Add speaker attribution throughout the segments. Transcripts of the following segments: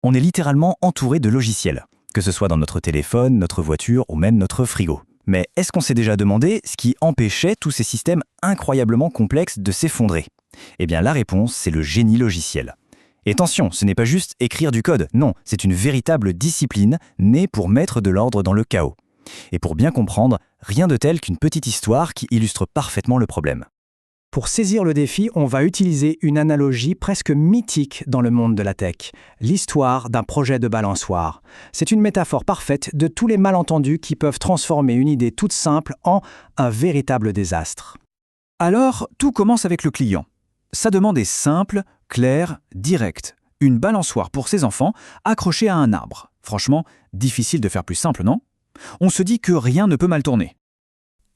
Speaker 1: On est littéralement entouré de logiciels, que ce soit dans notre téléphone, notre voiture ou même notre frigo. Mais est-ce qu'on s'est déjà demandé ce qui empêchait tous ces systèmes incroyablement complexes de s'effondrer? Eh bien la réponse, c'est le génie logiciel. Et attention, ce n'est pas juste écrire du code, non, c'est une véritable discipline née pour mettre de l'ordre dans le chaos. Et pour bien comprendre, rien de tel qu'une petite histoire qui illustre parfaitement le problème.
Speaker 2: Pour saisir le défi, on va utiliser une analogie presque mythique dans le monde de la tech, l'histoire d'un projet de balançoire. C'est une métaphore parfaite de tous les malentendus qui peuvent transformer une idée toute simple en un véritable désastre.
Speaker 3: Alors, tout commence avec le client. Sa demande est simple, claire, directe. Une balançoire pour ses enfants, accrochée à un arbre. Franchement, difficile de faire plus simple, non? On se dit que rien ne peut mal tourner.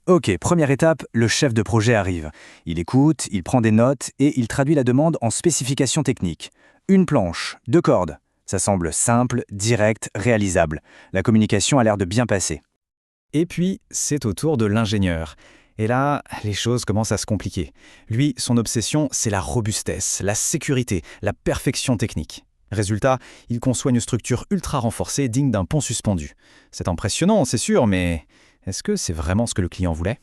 Speaker 1: Ok, première étape, le chef de projet arrive. Il écoute, il prend des notes et il traduit la demande en spécifications techniques. Une planche, 2 cordes. Ça semble simple, direct, réalisable. La communication a l'air de bien passer.
Speaker 3: Et puis, c'est au tour de l'ingénieur. Et là, les choses commencent à se compliquer. Lui, son obsession, c'est la robustesse, la sécurité, la perfection technique. Résultat, il conçoit une structure ultra renforcée digne d'un pont suspendu. C'est impressionnant, c'est sûr, mais est-ce que c'est vraiment ce que le client voulait?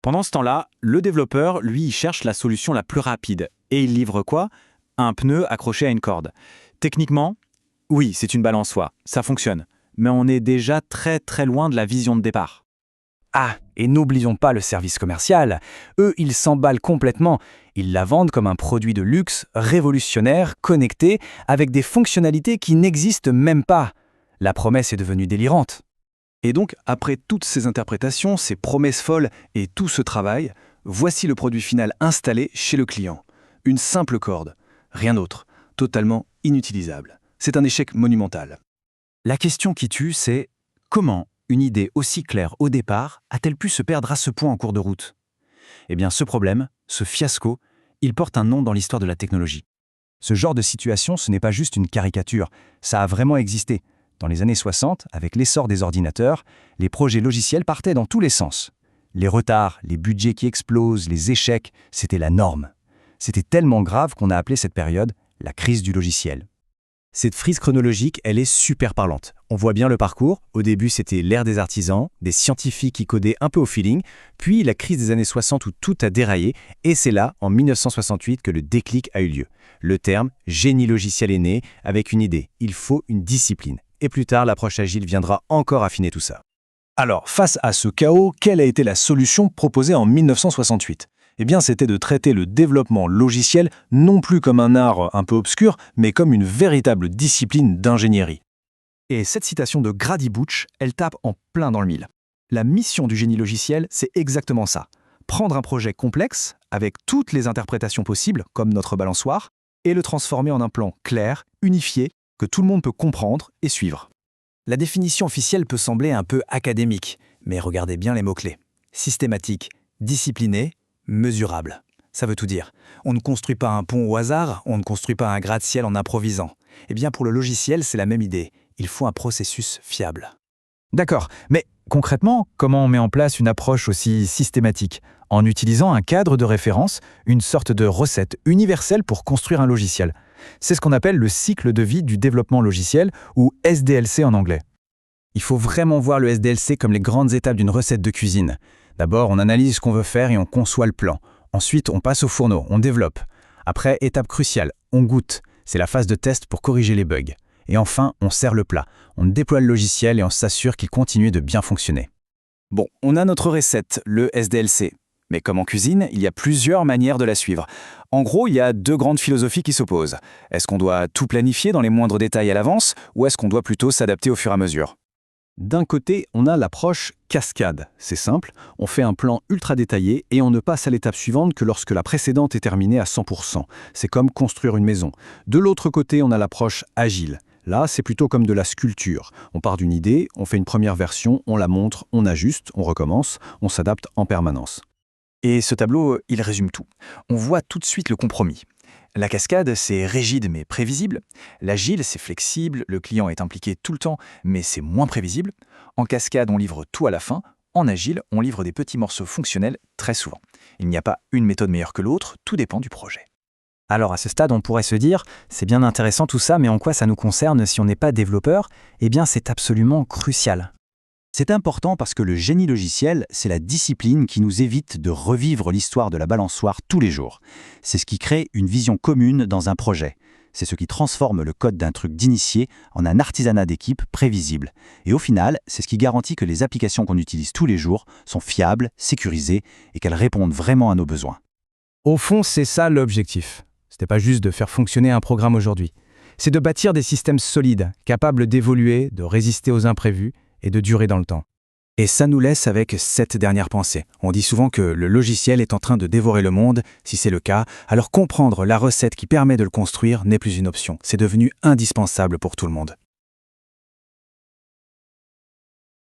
Speaker 3: Pendant ce temps-là, le développeur, lui, il cherche la solution la plus rapide. Et il livre quoi? Un pneu accroché à une corde. Techniquement, oui, c'est une balançoire, ça fonctionne. Mais on est déjà très très loin de la vision de départ.
Speaker 1: Ah, et n'oublions pas le service commercial. Eux, ils s'emballent complètement. Ils la vendent comme un produit de luxe, révolutionnaire, connecté, avec des fonctionnalités qui n'existent même pas. La promesse est devenue délirante.
Speaker 3: Et donc, après toutes ces interprétations, ces promesses folles et tout ce travail, voici le produit final installé chez le client. Une simple corde, rien d'autre, totalement inutilisable. C'est un échec monumental. La question qui tue, c'est comment une idée aussi claire au départ a-t-elle pu se perdre à ce point en cours de route? Eh bien, ce problème, ce fiasco, il porte un nom dans l'histoire de la technologie. Ce genre de situation, ce n'est pas juste une caricature, ça a vraiment existé. Dans les années 60, avec l'essor des ordinateurs, les projets logiciels partaient dans tous les sens. Les retards, les budgets qui explosent, les échecs, c'était la norme. C'était tellement grave qu'on a appelé cette période la crise du logiciel. Cette frise chronologique, elle est super parlante. On voit bien le parcours. Au début, c'était l'ère des artisans, des scientifiques qui codaient un peu au feeling, puis la crise des années 60 où tout a déraillé, et c'est là, en 1968, que le déclic a eu lieu. Le terme « génie logiciel » est né avec une idée. Il faut une discipline. Et plus tard, l'approche agile viendra encore affiner tout ça. Alors, face à ce chaos, quelle a été la solution proposée en 1968 ? Eh bien, c'était de traiter le développement logiciel non plus comme un art un peu obscur, mais comme une véritable discipline d'ingénierie. Et cette citation de Grady Butch, elle tape en plein dans le mille. La mission du génie logiciel, c'est exactement ça. Prendre un projet complexe, avec toutes les interprétations possibles, comme notre balançoire, et le transformer en un plan clair, unifié, que tout le monde peut comprendre et suivre. La définition officielle peut sembler un peu académique, mais regardez bien les mots-clés. Systématique, discipliné, mesurable. Ça veut tout dire. On ne construit pas un pont au hasard, on ne construit pas un gratte-ciel en improvisant. Eh bien, pour le logiciel, c'est la même idée. Il faut un processus fiable. D'accord, mais concrètement, comment on met en place une approche aussi systématique? En utilisant un cadre de référence, une sorte de recette universelle pour construire un logiciel. C'est ce qu'on appelle le cycle de vie du développement logiciel, ou SDLC en anglais. Il faut vraiment voir le SDLC comme les grandes étapes d'une recette de cuisine. D'abord, on analyse ce qu'on veut faire et on conçoit le plan. Ensuite, on passe au fourneau, on développe. Après, étape cruciale, on goûte. C'est la phase de test pour corriger les bugs. Et enfin, on sert le plat. On déploie le logiciel et on s'assure qu'il continue de bien fonctionner. Bon, on a notre recette, le SDLC. Mais comme en cuisine, il y a plusieurs manières de la suivre. En gros, il y a 2 grandes philosophies qui s'opposent. Est-ce qu'on doit tout planifier dans les moindres détails à l'avance, ou est-ce qu'on doit plutôt s'adapter au fur et à mesure? D'un côté, on a l'approche cascade. C'est simple, on fait un plan ultra détaillé et on ne passe à l'étape suivante que lorsque la précédente est terminée à 100%. C'est comme construire une maison. De l'autre côté, on a l'approche agile. Là, c'est plutôt comme de la sculpture. On part d'une idée, on fait une première version, on la montre, on ajuste, on recommence, on s'adapte en permanence. Et ce tableau, il résume tout. On voit tout de suite le compromis. La cascade, c'est rigide mais prévisible. L'agile, c'est flexible, le client est impliqué tout le temps, mais c'est moins prévisible. En cascade, on livre tout à la fin. En agile, on livre des petits morceaux fonctionnels très souvent. Il n'y a pas une méthode meilleure que l'autre, tout dépend du projet.
Speaker 2: Alors à ce stade, on pourrait se dire, c'est bien intéressant tout ça, mais en quoi ça nous concerne si on n'est pas développeur? Eh bien, c'est absolument crucial.
Speaker 1: C'est important parce que le génie logiciel, c'est la discipline qui nous évite de revivre l'histoire de la balançoire tous les jours. C'est ce qui crée une vision commune dans un projet. C'est ce qui transforme le code d'un truc d'initié en un artisanat d'équipe prévisible. Et au final, c'est ce qui garantit que les applications qu'on utilise tous les jours sont fiables, sécurisées et qu'elles répondent vraiment à nos besoins.
Speaker 2: Au fond, c'est ça l'objectif. Ce n'est pas juste de faire fonctionner un programme aujourd'hui. C'est de bâtir des systèmes solides, capables d'évoluer, de résister aux imprévus et de durer dans le temps. Et ça nous laisse avec cette dernière pensée. On dit souvent que le logiciel est en train de dévorer le monde. Si c'est le cas, alors comprendre la recette qui permet de le construire n'est plus une option. C'est devenu indispensable pour tout le monde.